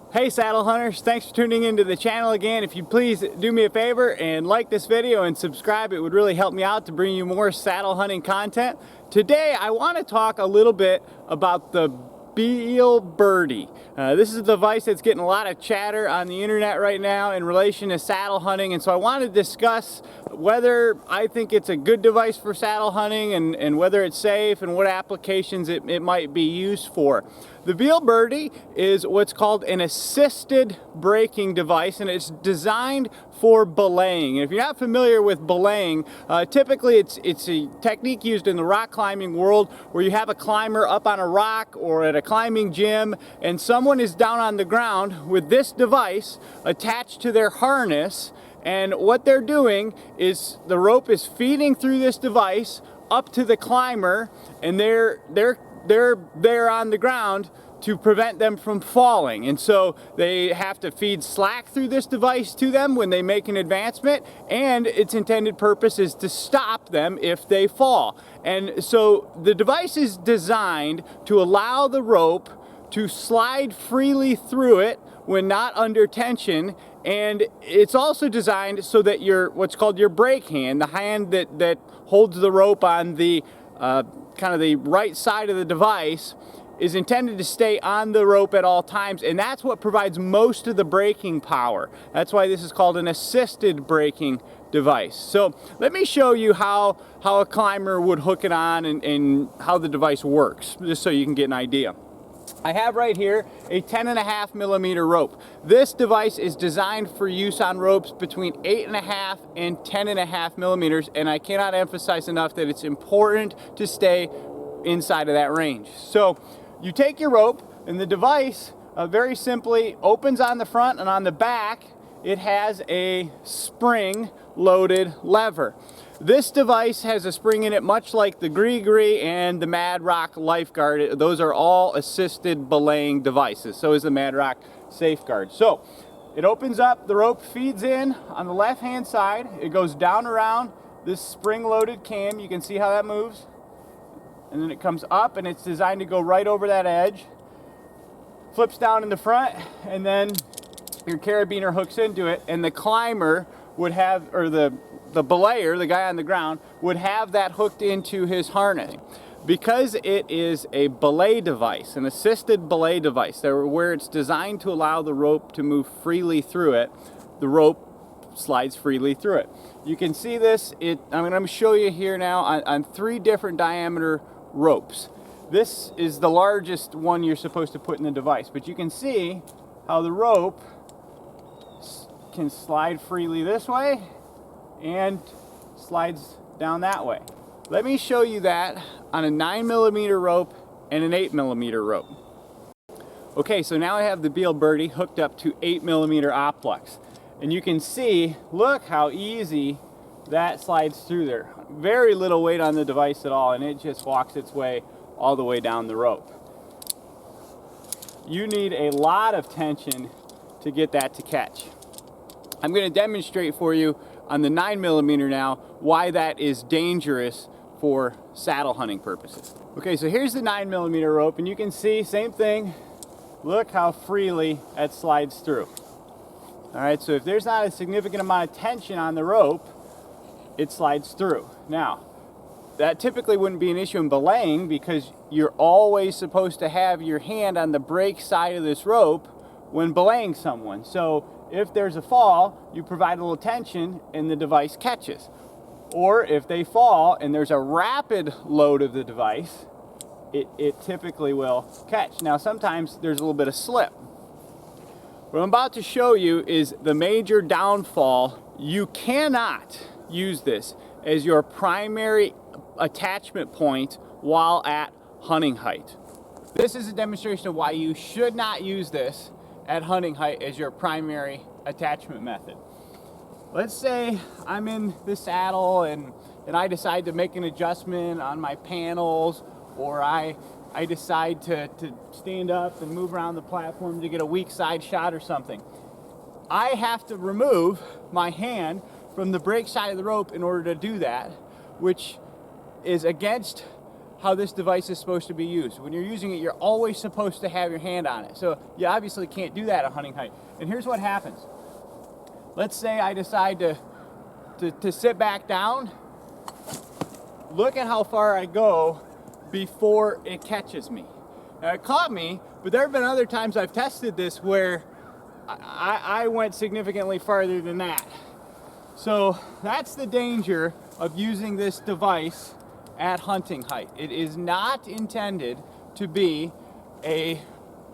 Hey saddle hunters, thanks for tuning into the channel again. If you please do me a favor and like this video and subscribe, it would really help me out to bring you more saddle hunting content. Today I want to talk a little bit about the Beal Birdie. This is a device that's getting a lot of chatter on the internet right now in relation to saddle hunting, and so I want to discuss whether I think it's a good device for saddle hunting and whether it's safe and what applications it might be used for. The Beal Birdie is what's called an assisted braking device, and it's designed for belaying. And if you're not familiar with belaying, typically it's a technique used in the rock climbing world where you have a climber up on a rock or at a climbing gym, and someone is down on the ground with this device attached to their harness, and what they're doing is the rope is feeding through this device up to the climber, and they're there on the ground to prevent them from falling. And so they have to feed slack through this device to them when they make an advancement, and its intended purpose is to stop them if they fall. And so the device is designed to allow the rope to slide freely through it when not under tension, and it's also designed so that what's called your brake hand, the hand that holds the rope on the kind of the right side of the device, is intended to stay on the rope at all times, and that's what provides most of the braking power. That's why this is called an assisted braking device. So let me show you how a climber would hook it on and how the device works, just so you can get an idea. I have right here a 10.5 millimeter rope. This device is designed for use on ropes between 8.5 and 10.5 millimeters, and I cannot emphasize enough that it's important to stay inside of that range. So you take your rope, and the device very simply opens on the front, and on the back it has a spring loaded lever. This device has a spring in it much like the Gree and the Mad Rock Lifeguard. Those are all assisted belaying devices. So is the Mad Rock Safeguard. So it opens up, the rope feeds in on the left hand side, it goes down around this spring loaded cam. You can see how that moves, and then it comes up, and it's designed to go right over that edge, flips down in the front, and then your carabiner hooks into it, and the climber would have, or the belayer, the guy on the ground, would have that hooked into his harness. Because it is a belay device, an assisted belay device, where it's designed to allow the rope to move freely through it, the rope slides freely through it. You can see this, I'm going to show you here now on 3 different diameter ropes. This is the largest one you're supposed to put in the device, but you can see how the rope can slide freely this way and slides down that way. Let me show you that on a 9 millimeter rope and an 8 millimeter rope. Okay, so now I have the Beal Birdie hooked up to 8 millimeter oplex, and you can see, look how easy that slides through there. Very little weight on the device at all, and it just walks its way all the way down the rope. You need a lot of tension to get that to catch. I'm going to demonstrate for you on the 9 millimeter now why that is dangerous for saddle hunting purposes. Okay, so here's the 9 millimeter rope, and you can see, same thing, look how freely that slides through. Alright, so if there's not a significant amount of tension on the rope, it slides through. Now, that typically wouldn't be an issue in belaying because you're always supposed to have your hand on the brake side of this rope when belaying someone. So if there's a fall, you provide a little tension and the device catches. Or if they fall and there's a rapid load of the device, it typically will catch. Now sometimes there's a little bit of slip. What I'm about to show you is the major downfall. You cannot use this as your primary attachment point while at hunting height. This is a demonstration of why you should not use this at hunting height as your primary attachment method. Let's say I'm in the saddle and I decide to make an adjustment on my panels, or I decide to stand up and move around the platform to get a weak side shot or something. I have to remove my hand from the brake side of the rope in order to do that, which is against how this device is supposed to be used. When you're using it, you're always supposed to have your hand on it. So you obviously can't do that at hunting height. And here's what happens. Let's say I decide to sit back down. Look at how far I go before it catches me. Now, it caught me, but there have been other times I've tested this where I went significantly farther than that. So that's the danger of using this device at hunting height. It is not intended to be an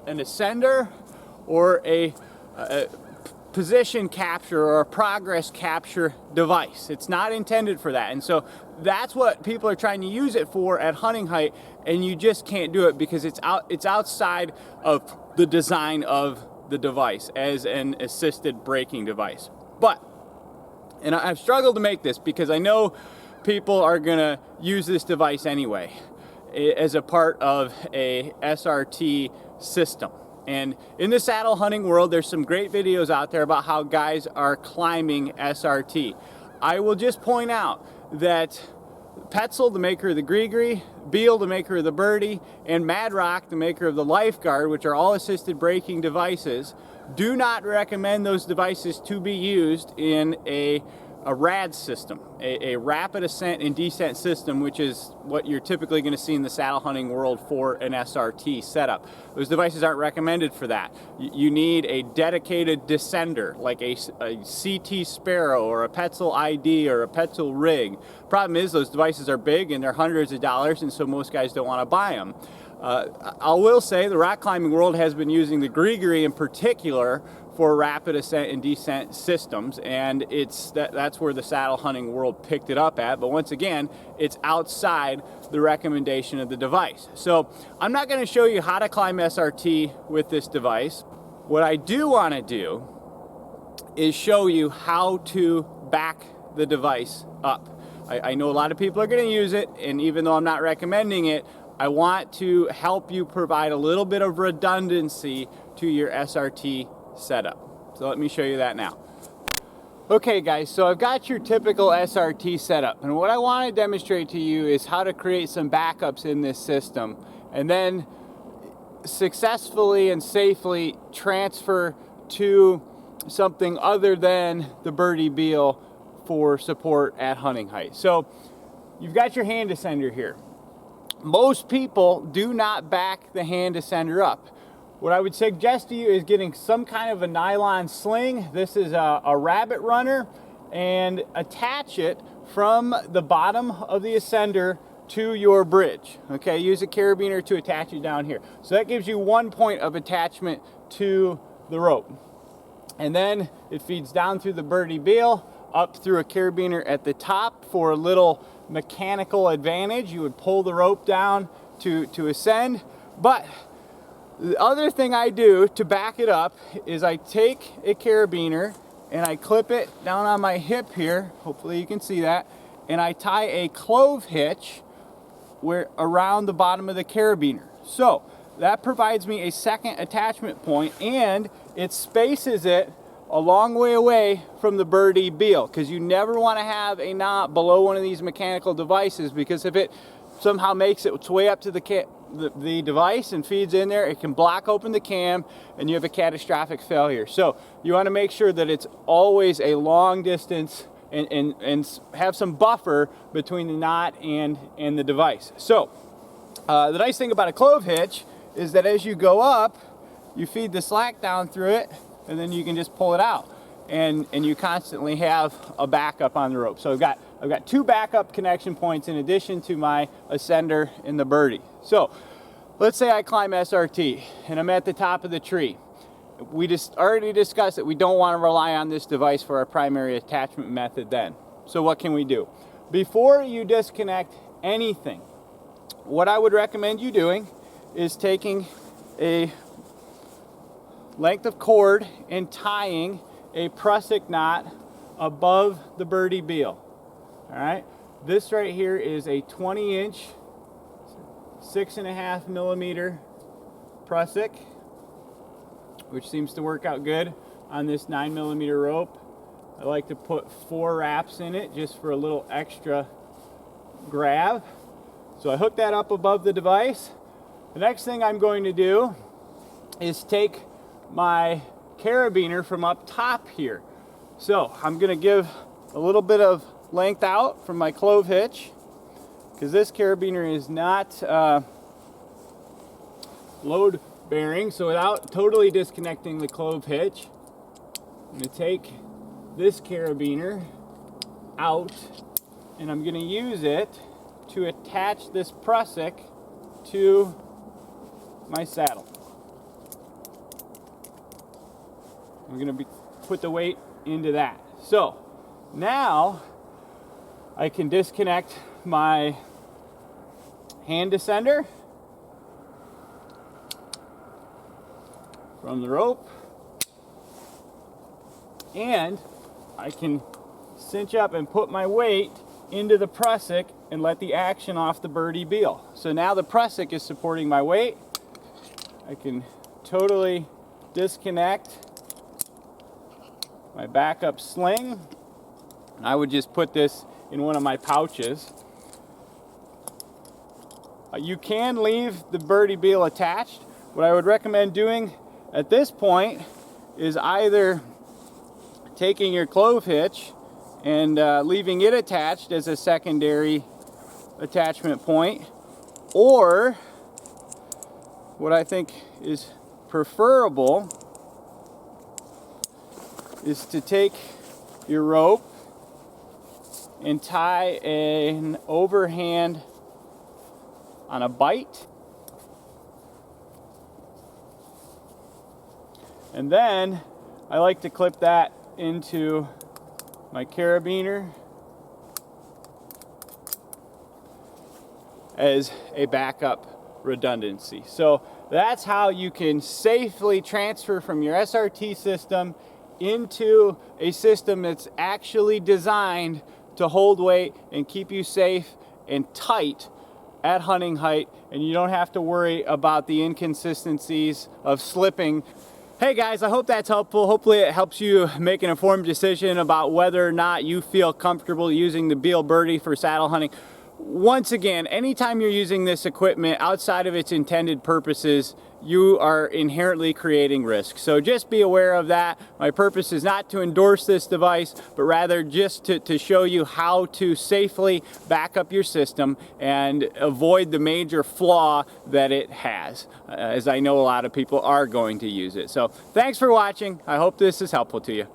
ascender or a position capture or a progress capture device. It's not intended for that. And so that's what people are trying to use it for at hunting height, and you just can't do it because it's outside of the design of the device as an assisted braking device. And I've struggled to make this because I know people are gonna use this device anyway as a part of a SRT system. And in the saddle hunting world, there's some great videos out there about how guys are climbing SRT. I will just point out that Petzl, the maker of the Gree, Beal, the maker of the Birdie, and Mad Rock, the maker of the Lifeguard, which are all assisted braking devices, do not recommend those devices to be used in a RAD system, a rapid ascent and descent system, which is what you're typically going to see in the saddle hunting world for an SRT setup. Those devices aren't recommended for that. You need a dedicated descender, like a CT Sparrow or a Petzl ID or a Petzl rig. Problem is, those devices are big and they're hundreds of dollars, and so most guys don't want to buy them. I will say the rock climbing world has been using the Gree in particular for rapid ascent and descent systems, and that's where the saddle hunting world picked it up at. But once again, it's outside the recommendation of the device. So I'm not going to show you how to climb SRT with this device. What I do want to do is show you how to back the device up. I know a lot of people are going to use it, and even though I'm not recommending it, I want to help you provide a little bit of redundancy to your SRT setup. So let me show you that now. Okay guys, so I've got your typical SRT setup, and what I want to demonstrate to you is how to create some backups in this system and then successfully and safely transfer to something other than the Birdie Beal for support at hunting height. So you've got your hand descender here. Most people do not back the hand descender up. What I would suggest to you is getting some kind of a nylon sling. This is a rabbit runner, and attach it from the bottom of the ascender to your bridge. Okay, use a carabiner to attach it down here. So that gives you one point of attachment to the rope. And then it feeds down through the Birdie Beal, up through a carabiner at the top for a little mechanical advantage. You would pull the rope down to ascend. But the other thing I do to back it up is I take a carabiner and I clip it down on my hip here, hopefully you can see that, and I tie a clove hitch around the bottom of the carabiner. So that provides me a second attachment point, and it spaces it a long way away from the Birdie Beal, because you never want to have a knot below one of these mechanical devices, because if it somehow makes its way up to the device and feeds in there, it can block open the cam and you have a catastrophic failure. So you want to make sure that it's always a long distance and have some buffer between the knot and the device. So the nice thing about a clove hitch is that as you go up, you feed the slack down through it, and then you can just pull it out, and you constantly have a backup on the rope. So I've got two backup connection points in addition to my ascender in the Birdie. So let's say I climb SRT and I'm at the top of the tree. We just already discussed that we don't want to rely on this device for our primary attachment method then. So what can we do? Before you disconnect anything, what I would recommend you doing is taking a length of cord and tying a prusik knot above the Birdie Beal. All right, this right here is a 20-inch, 6.5 millimeter prusik, which seems to work out good on this 9 millimeter rope. I like to put 4 wraps in it just for a little extra grab. So I hook that up above the device. The next thing I'm going to do is take my carabiner from up top here. So I'm going to give a little bit of length out from my clove hitch, because this carabiner is not load bearing. So without totally disconnecting the clove hitch, I'm going to take this carabiner out and I'm going to use it to attach this prusik to my saddle. I'm going to put the weight into that. So now I can disconnect my hand descender from the rope, and I can cinch up and put my weight into the prusik and let the action off the Birdie Beal. So now the prusik is supporting my weight. I can totally disconnect my backup sling. I would just put this in one of my pouches. You can leave the Birdie Beal attached. What I would recommend doing at this point is either taking your clove hitch and leaving it attached as a secondary attachment point, or what I think is preferable is to take your rope and tie an overhand on a bite, and then I like to clip that into my carabiner as a backup redundancy. So that's how you can safely transfer from your SRT system into a system that's actually designed to hold weight and keep you safe and tight at hunting height, and you don't have to worry about the inconsistencies of slipping. Hey guys, I hope that's helpful. Hopefully it helps you make an informed decision about whether or not you feel comfortable using the Beal Birdie for saddle hunting. Once again, anytime you're using this equipment outside of its intended purposes, you are inherently creating risk. So just be aware of that. My purpose is not to endorse this device, but rather just to show you how to safely back up your system and avoid the major flaw that it has, as I know a lot of people are going to use it. So thanks for watching. I hope this is helpful to you.